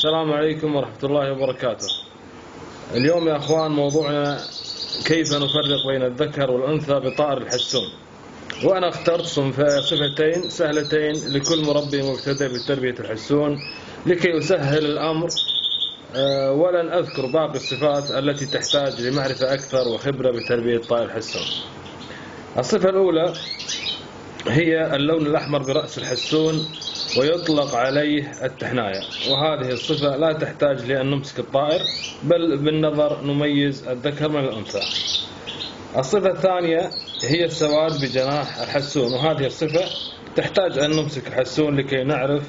السلام عليكم ورحمة الله وبركاته. اليوم يا أخوان موضوعنا كيف نفرق بين الذكر والأنثى بطائر الحسون. وأنا اخترت صفتين سهلتين لكل مربي مبتدئ بتربية الحسون لكي أسهل الأمر، ولن أذكر باقي الصفات التي تحتاج لمعرفة أكثر وخبرة بتربية طائر الحسون. الصفة الأولى هي اللون الأحمر برأس الحسون ويطلق عليه التحناية، وهذه الصفة لا تحتاج لأن نمسك الطائر، بل بالنظر نميز الذكر من الأنثى. الصفة الثانية هي السواد بجناح الحسون، وهذه الصفة تحتاج أن نمسك الحسون لكي نعرف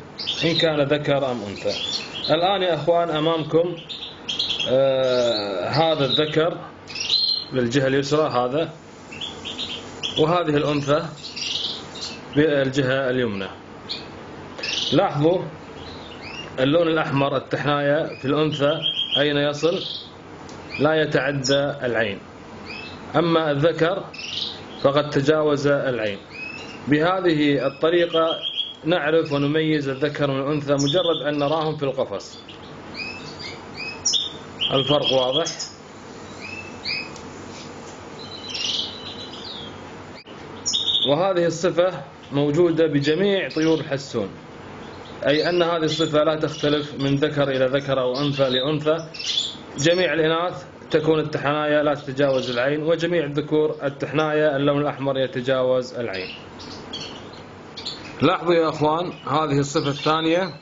إن كان ذكر أم أنثى. الآن يا أخوان أمامكم هذا الذكر بالجهة اليسرى هذا، وهذه الأنثى بالجهة اليمنى. لاحظوا اللون الأحمر التحناية في الأنثى أين يصل؟ لا يتعدى العين، أما الذكر فقد تجاوز العين. بهذه الطريقة نعرف ونميز الذكر من الأنثى مجرد أن نراهم في القفص. الفرق واضح؟ وهذه الصفة موجودة بجميع طيور الحسون، أي أن هذه الصفة لا تختلف من ذكر إلى ذكر أو أنثى لأنثى. جميع الإناث تكون التحناية لا تتجاوز العين، وجميع الذكور التحناية اللون الأحمر يتجاوز العين. لاحظوا يا أخوان هذه الصفة الثانية،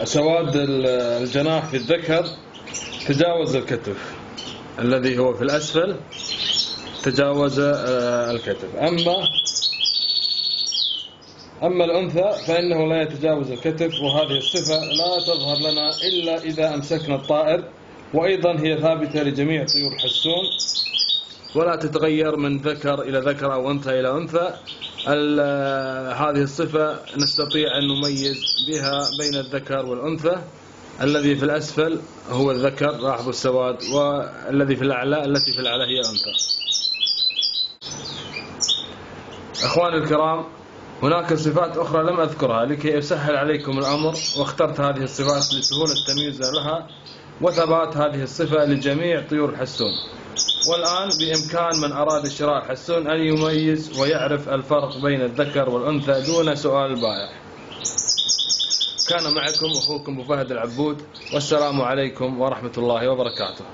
سواد الجناح في الذكر تجاوز الكتف، الذي هو في الأسفل تجاوز الكتف. أما الأنثى فإنه لا يتجاوز الكتف، وهذه الصفة لا تظهر لنا إلا إذا أمسكنا الطائر، وأيضا هي ثابتة لجميع طيور الحسون ولا تتغير من ذكر إلى ذكر أو أنثى إلى أنثى. هذه الصفة نستطيع أن نميز بها بين الذكر والأنثى. الذي في الأسفل هو الذكر، لاحظوا السواد، والذي في الأعلى التي في الأعلى هي الأنثى. أخواني الكرام، هناك صفات أخرى لم أذكرها لكي أسهل عليكم الأمر، واخترت هذه الصفات لسهولة التمييز لها وثبات هذه الصفة لجميع طيور الحسون. والآن بإمكان من أراد شراء الحسون أن يميز ويعرف الفرق بين الذكر والأنثى دون سؤال البائع. كان معكم أخوكم أبو فهد العبود، والسلام عليكم ورحمة الله وبركاته.